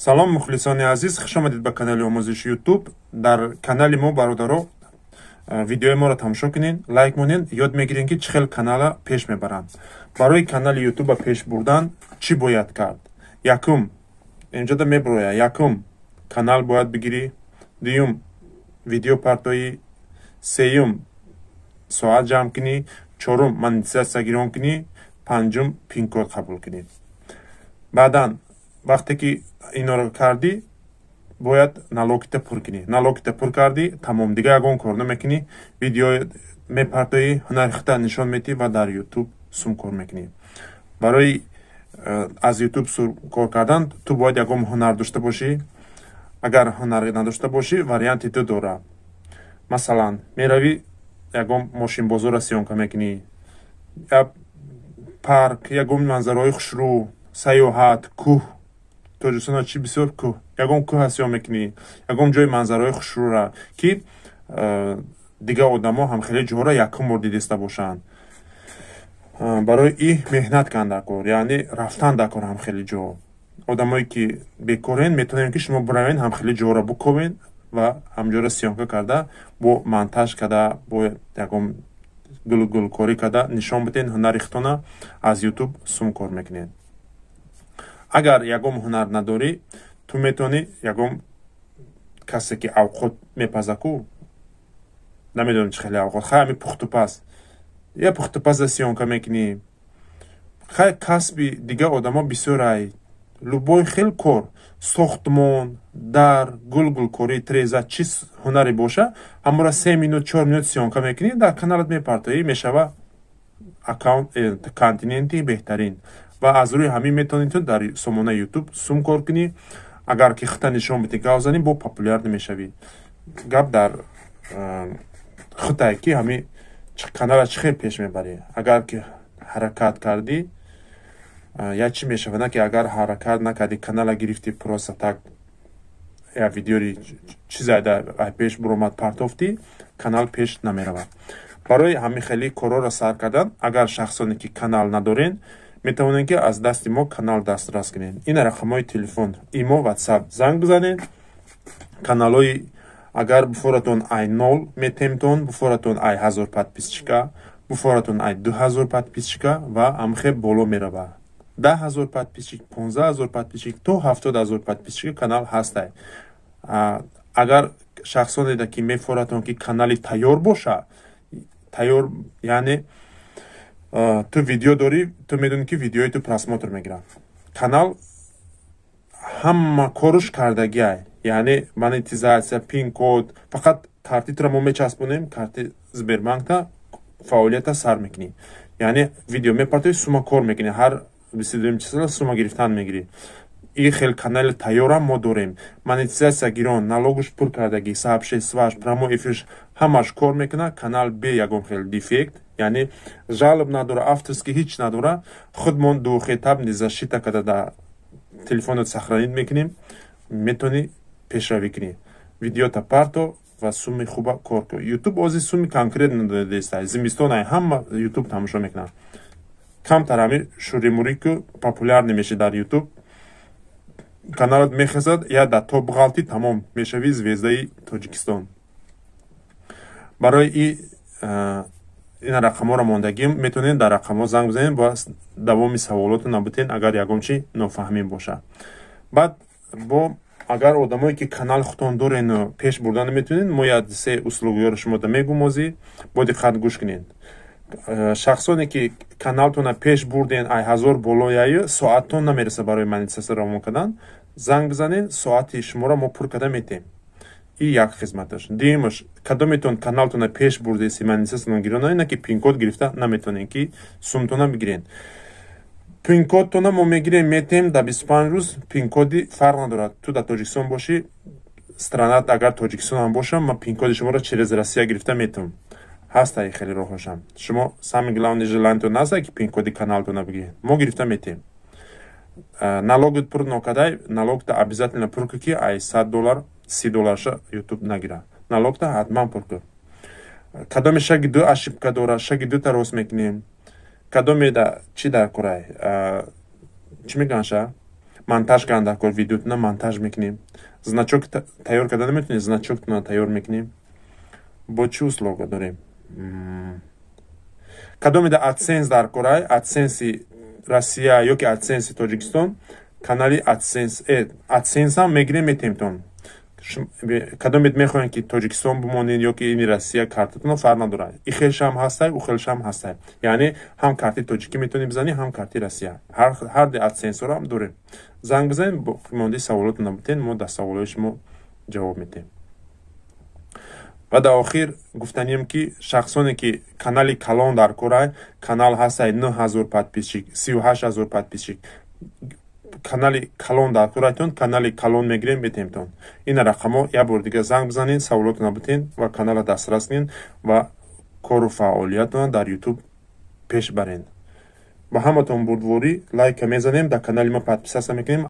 салом мухлисони азиз, хуш омадед ба канали омӯзиши ютуб. Дар канали мо бародаро видеои моро тамошо кунед, лайк монед, ёд мегиред ки чӣ хел канала пеш мебаранд. Барои канали ютуба пеш бурдан чӣ бояд кард? Якум инҷода меброя, якум канал бояд бигирӣ, дуюм видео партоӣ, сеюм соат ҷамъ кунӣ, чорум монетизатсия гирон кунӣ, панҷум пин-код қабул кунӣ. Баъдан вақте ки инҳоро кардӣ, бояд налогита пур кунӣ. Налогита пур кардӣ, тамом, дига ягон кор намекунӣ. Видео мепартоӣ, ҳунари худа нишон медиҳӣ ва дар ютуб сум кор мекунӣ. Барои аз ютуб сум кор кардан ту бояд ягон ҳунар дошта бошӣ. Агар ҳунар надошта бошӣ, варианти ду дора. Масалан, меравӣ ягон мошинбозора сиёнка мекунӣ, я парк, ягон манзараҳои хушрӯ, саёҳат, кӯҳ, тоҷикистон чӣ бисёр кӯҳ, ягон кӯҳа сиён мекунӣ, ягон ҷои манзараҳои хушрӯра, ки дига одамо ҳам хеле ҷоҳора якум бор дидиста бошанд. Барои и меҳнат кан дар кор, яъне рафтан дар кор ҳам хеле ҷо. Одамое ки бекорен метавонем ки шумо биравен ҳам хеле ҷоҳора буковен ва ҳамҷора сиёнка карда, бо монтаж карда, бо ягон гулкорӣ карда нишон биден ҳунари худтона аз ютуб сум кор мекунед. Агар ягон ҳунар надорӣ, ту метавонӣ ягон касе ки авқот мепаза ку, намедонам чӣ хеле авқот, хай ҳами пухтупаз, я пухтупаза сиёнка мекунӣ, хай касби дига одамо бисёрай, любой хел кор, сохтмон, дар, гулкорӣ, треза, чӣ ҳунаре боша, ҳамора 3 минут 4 минут сиёнка мекунӣ, дар каналат мепартоӣ, мешава континенти беҳтарин. Ва аз рӯи ҳамин метавонӣ ту дар сомонаи ютуб сум кор кунӣ. Агар ки хута нишон бидӣ гап занӣ, бо популярӣ мешавӣ. Гап дар хутае ки ҳами канала чӣ хел пеш мебарӣ. Агар ки ҳаракат кардӣ, я чӣ мешава, на ки агар ҳаракат накардӣ, канала гирифтӣ, просто так я видеои чизайда пеш буромад партофтӣ, канал пеш намеравад. Барои ҳамин хели корҳоро сар кардан, агар шахсоне ки канал надорен, метавонед ки аз дасти мо канал дастрас кунед. Ин рақамҳои телефон, имо, ватсап занг бизанед. Каналҳои агар буфоратон ай 0 метемтон, буфоратон ай 1000 подписчика, буфоратон ай 2000 подписчика ва амхе боло мерава. 10,000 подписчик, 15,000 подписчик, то 70,000 подписчика канал ҳастай. Агар шахсоне ки мефоратон ки канали тайёр боша, тайёр яъне ту видео дорӣ, ту медонӣ ки видеои ту просмотр мегирад. Канал ҳама коруш кардагиай, яъне монетизатсия, пин-код, фақат картитро мо мечаспонем, карти Сбербанкта фаъолията сар мекунӣ. Яъне видео мепартоӣ, сума кор мекунӣ, ҳар 22 числа сума гирифтан мегирӣ. И хел канали тайёра мо дорем. Монетизатсия гирон, налогуш пур кардагӣ, сообщений, сваш, прамо эфирш ҳамаш кор мекуна. Канал бе ягон хел дефект, яъне жалоб надора, авторский ҳеҷ надора. Худмон духетаб защита карда дар телефонот сохранид мекунем, метавонӣ пешравӣ кунӣ. Видеота парто ва суми хуба кор кун. ютуб ози суми конкрет надодаиста. Зимистон ай ҳама ютуб тамошо мекунад. камтар ҳами шуримурӣ ку популяр намеши дар ютуб. Каналат мехезад, я дар топ ғалтӣ тамом мешавӣ звездаи Тоҷикистон. Барои ин рақамҳоро мондагим, метавонед дар рақамҳо занг бизанед ва давоми саволоту набутен, агар ягон чи нофаҳмӣ боша. Баъд бо агар одамое ки канал худтон дорену пеш бурда наметавонед, мо як се услугиёро шумода мегӯм озӣ, бо диққат гӯш кунед. Шахсоне ки каналтона пеш бурден, ай 1000 боло яю соаттон намереса барои монетизатсия равон кардан, занг бизанед, соати шуморо мо пур карда метем. И як хизматаш. Дуюмаш, кадометон каналтона пеш бурдеси монетизатсияно гирона, ина ки пин-код гирифта наметавонед ки сумтона бигирен. Пин-кодтона мо мегирем, метем да 25 рӯз. Пин-коди фарқ надорад. Ту да Тоҷикистон бошӣ, странат агар Тоҷикистон ҳам бошам, ман пин-коди шуморо через Россия гирифта метавонам. ҳастай хеле роҳошам. Шумо сами главни желаниятон наста ки пин-коди каналтона бигиред. Мо гирифта метем. Налогот пур нокардай, налогта обязательно пур кун ки ай $100, $30 ютуб нагира. Налогта ҳатман пур кун. Кадоме шаги ду ошибка дора, шаги дута рост мекунем. Кадоме да чӣ дар корай? Чӣ мегӯянд ша? монтаж кардан дар кор видеотона монтаж мекунем. Значок тайёр карда наметонем, значоктона тайёр мекунем. Бо чӣ услуга дорем? Кадомида AdSense дар кор, AdSense Россия ёки AdSense Тоҷикистон, канали AdSense ҳам мегирем метемтон. Кадомид мехоҳем ки Тоҷикистон бимонед ёки ини Россия картатон фарқ надорад. И хелшам ҳастай, у хелшам ҳастай. Яъне ҳам карти тоҷикӣ метавонем бизанем, ҳам карти Россия. Ҳар ду AdSense-ҳоро ҳам дорем. Занг бизанед, мондаи саволот набутен, мо дар саволҳои шумо ҷавоб медиҳем. ва дар охир гуфтанем ки шахсоне ки канали калон дар кора, канал ҳастай 9000 подписчик, 38000 подписчик, канали калон дар куратон, канали калон мегирем метемтон. Ина рақамо я бор дига занг бизанед, саволот набутен ва канала дастрас кунед ва кору фаъолиятон дар YouTube пеш баред. Ба ҳаматон бурдворӣ лайка мезанем, дар канали ма подписация мекунем.